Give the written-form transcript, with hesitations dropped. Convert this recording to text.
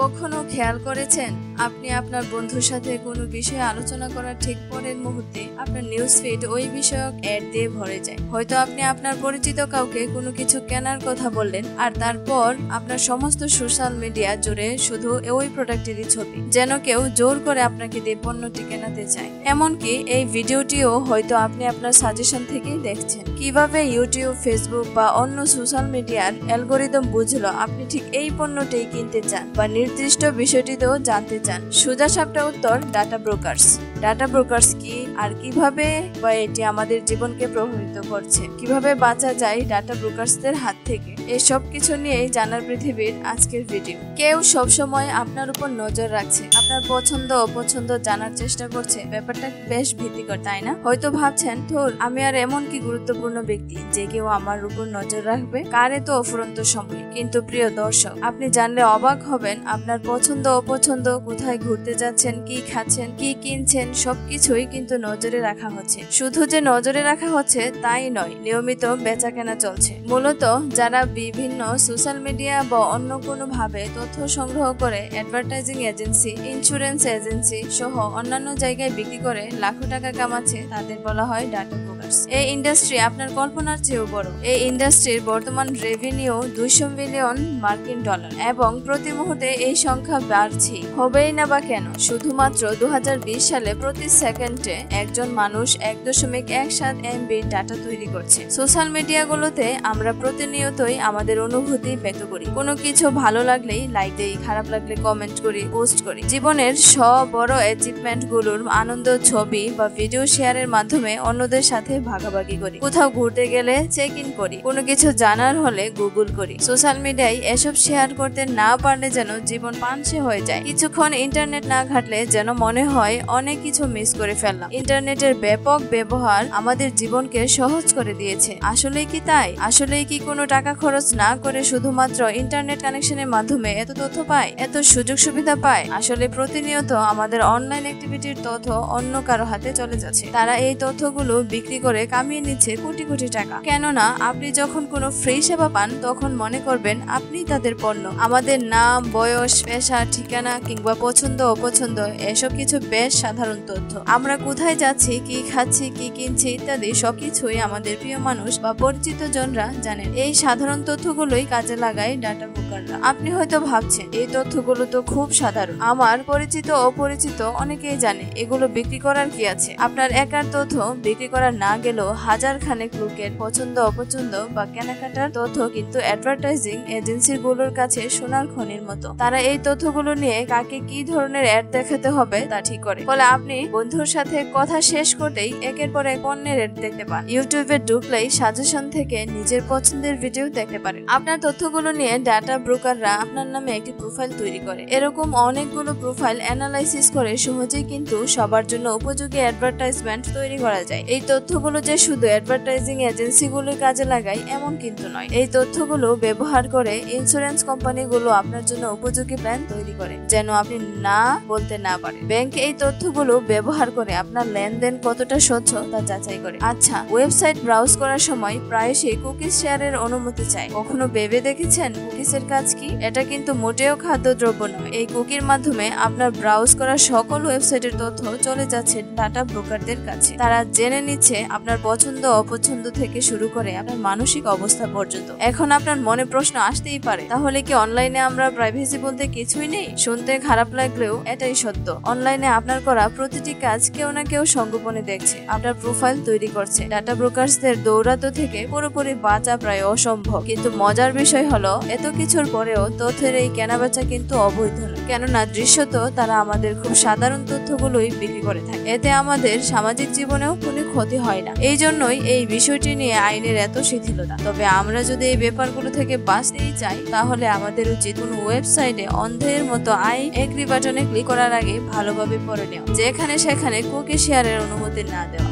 কখনো খেয়াল করেছেন আপনি আপনার বন্ধুর সাথে কোনো বিষয়ে আলোচনা করার ঠিক পরের মুহূর্তে আপনার নিউজ ফিড ওই বিষয়ক অ্যাড দিয়ে ভরে যায়। হয়তো আপনি আপনার পরিচিত কাউকে কোনো কিছু কেনার কথা বললেন, আর তারপর আপনার সমস্ত সোশ্যাল মিডিয়া জুড়ে শুধু ওই প্রোডাক্টেরই ছবি, যেন কেউ জোর করে আপনাকে দিয়ে পণ্যটি কেনাতে চায়। এমনকি এই ভিডিওটিও হয়তো আপনি আপনার সাজেশন থেকেই দেখছেন। কিভাবে ইউটিউব, ফেসবুক বা অন্য সোশ্যাল মিডিয়ার অ্যালগোরিদম বুঝলো আপনি ঠিক এই পণ্যটি কিনতে চান বা নির্দিষ্ট বিষয়টিতেও জানতে চান? সোজা সাপটা উত্তর, ডাটা ব্রোকার্স। ডাটা ব্রোকার্স কি, আর কিভাবে বা এটি আমাদের জীবনকে প্রভাবিত করছে, কিভাবে বাঁচা যায় ডাটা ব্রোকার্সদের হাত থেকে, এই সব কিছু নিয়েই জানার পৃথিবীর আজকের ভিডিও। কেউ সবসময় আপনার উপর নজর রাখছে, আপনার পছন্দ অপছন্দ জানার চেষ্টা করছে। ব্যাপারটা বেশ ভীতিকর, তাই না? হয়তো ভাবছেন, ধুর, আমি আর এমন কি গুরুত্বপূর্ণ ব্যক্তি যে কেউ আমার উপর নজর রাখবে? কার এত অফুরন্ত সময়। কিন্তু প্রিয় দর্শক, আপনি জানলে অবাক হবেন, আপনার পছন্দ অপছন্দ, কোথায় ঘুরতে যাচ্ছেন, কি খাচ্ছেন, কি কিনছেন, সবকিছুই কিন্তু নজরে রাখা হচ্ছে। শুধু যে নজরে রাখা হচ্ছে তাই নয়, নিয়মিত বেচা কেনা চলছে। মূলত যারা বিভিন্ন সোশ্যাল মিডিয়া বা অন্য কোনো ভাবে তথ্য সংগ্রহ করে অ্যাডভার্টাইজিং এজেন্সি, ইন্স্যুরেন্স এজেন্সি সহ অন্যান্য জায়গায় বিক্রি করে লাখো টাকা কামাচ্ছে, তাদের বলা হয় ডাটা ব্রোকার্স। এই ইন্ডাস্ট্রি আপনার কল্পনার চেয়েও বড়। এই ইন্ডাস্ট্রির বর্তমান রেভিনিউ 200 বিলিয়ন মার্কিন ডলার এবং প্রতি মুহূর্তে এই সংখ্যা বাড়ছে। হবেই না বা কেন? শুধুমাত্র 2020 সালে প্রতি সেকেন্ডে একজন মানুষ 1.17 MB ডাটা তৈরি করছে। সোশ্যাল মিডিয়াগুলোতে আমরা প্রতিনিয়তই আমাদের অনুভূতি ব্যক্ত করি। কোনো কিছু ভালো লাগলেই লাইক দেই, খারাপ লাগলে কমেন্ট করি, পোস্ট করি। জীবনের সব বড় অ্যাচিভমেন্ট গুলোর আনন্দ ছবি বা ভিডিও শেয়ারের মাধ্যমে অন্যদের সাথে ভাগাভাগি করি। কোথাও ঘুরতে গেলে চেক ইন করি, কোনো কিছু জানার হলে গুগল করি। সোশ্যাল মিডিয়ায় এসব শেয়ার করতে না পারলে যেন জীবন পানসে হয়ে যায়। কিছুক্ষণ ইন্টারনেট না ঘাটলে যেন মনে হয় অনেক কিছু মিস করে ফেললাম। ইন্টারনেটের ব্যাপক ব্যবহার আমাদের জীবনকে সহজ করে দিয়েছে। আসলেই কি তাই? আসলেই কি কোনো টাকা খরচ না করে শুধুমাত্র ইন্টারনেট কানেকশনের মাধ্যমে এত তথ্য পায়, এত সুযোগ সুবিধা পায়? আসলে প্রতিনিয়ত আমাদের অনলাইন অ্যাক্টিভিটির তথ্য অন্য কারো হাতে চলে যাচ্ছে। তারা এই তথ্যগুলো বিক্রি করে কামিয়ে নিচ্ছে কোটি কোটি টাকা। কেননা আপনি যখন কোনো ফ্রি সেবা পান তখন মনে করবেন আপনি তাদের পণ্য। আমাদের নাম, বয়স, পেশা, ঠিকানা কিংবা পছন্দ অপছন্দ এসব কিছু বেশ সাধারণ তথ্য। আমরা কোথায় যাচ্ছি, কি খাচ্ছি, কি কিনছি ইত্যাদি সবকিছুই আমাদের প্রিয় মানুষ বা পরিচিত জনরা জানেন। এই সাধারণ তথ্যগুলোই কাজে লাগায় ডাটা ব্রোকাররা। আপনি হয়তো ভাবছেন, এই তথ্যগুলো তো খুব সাধারণ, আমার পরিচিত অপরিচিত অনেকেই জানে, এগুলো বিক্রি করার কি আছে? আপনার একার তথ্য বিক্রি করা না গেলেও হাজার খানেক লোকের পছন্দ অপছন্দ বা কেনাকাটার তথ্য কিন্তু অ্যাডভার্টাইজিং এজেন্সির গুলোর কাছে সোনার খনির মতো। তারা এই তথ্যগুলো নিয়ে কাকে কি ধরনের অ্যাড দেখাতে হবে তা ঠিক করে। ফলে আপনি বন্ধুর সাথে কথা শেষ করতেই একের পর এক পণ্যের অ্যাড দেখতে পান। ইউটিউবে ঢুকলেই সাজেশন থেকে নিজের পছন্দের ভিডিও দেখতে পারেন। আপনার তথ্যগুলো নিয়ে ডাটা ব্রোকাররা আপনার নামে একটি প্রোফাইল তৈরি করে। এরকম অনেকগুলো প্রোফাইল অ্যানালাইসিস করে সহজেই কিন্তু সবার জন্য উপযোগী অ্যাডভার্টাইজমেন্ট তৈরি করা যায়। এই তথ্যগুলো যে শুধু অ্যাডভার্টাইজিং এজেন্সিগুলোর কাজে লাগায় এমন কিন্তু নয়। এই তথ্যগুলো ব্যবহার করে ইন্স্যুরেন্স কোম্পানিগুলো আপনার জন্য উপযোগী প্ল্যান তৈরি করে, যেন আপনি না বলতে না পারেন। ব্যাংক এই তথ্যগুলো ব্যবহার করে আপনার লেনদেন কতটা স্বচ্ছ তা যাচাই করে। আচ্ছা, ওয়েবসাইট ব্রাউজ করার সময় প্রায়শই কুকিজ শেয়ারের অনুমতি চায়। কখনো ভেবে দেখেছেন কুকিজের কাজ কি? এটা কিন্তু মোটেও খাদ্যদ্রব্য নয়। এই কুকির মাধ্যমে আপনার ব্রাউজ করা সকল ওয়েবসাইটের তথ্য চলে যাচ্ছে ডাটা ব্রোকারদের কাছে। তারা জেনে নিচ্ছে আপনার পছন্দ অপছন্দ থেকে শুরু করে আপনার মানসিক অবস্থা পর্যন্ত। এখন আপনার মনে প্রশ্ন আসতেই পারে, তাহলে কি অনলাইনে আমরা প্রাইভেসি বলতে কিছুই নেই? শুনতে খারাপ লাগলেও এটাই সত্য। অনলাইনে আপনার করা প্রতিটি কাজ কেউ না কেউ সংগোপনে দেখছে, আপনার প্রোফাইল তৈরি করছে। ডাটা ব্রোকার্সদের দৌরাত্ম থেকে পুরোপুরি বাঁচা প্রায় অসম্ভব। কিন্তু মজার বিষয় হলো, এত কিছুর পরেও তথ্যের এই কেনাবেচা কিন্তু অবৈধ নয়। কেননা দৃশ্যত তারা আমাদের খুব সাধারণ তথ্যগুলোই বিক্রি করে থাকে। এতে আমাদের সামাজিক জীবনেও কোনো ক্ষতি হয় না। এই জন্যই এই বিষয়টি নিয়ে আইনের এত শিথিলতা। তবে আমরা যদি এই ব্যাপারগুলো থেকে বাঁচতেই চাই, তাহলে আমাদের উচিত কোনো ওয়েবসাইটে অন্ধের মতো আই এগ্রি বাটনে ক্লিক করার আগে ভালোভাবে পড়ে নেওয়া, যেখানে সেখানে কুকি শেয়ারের অনুমতি না দেওয়া।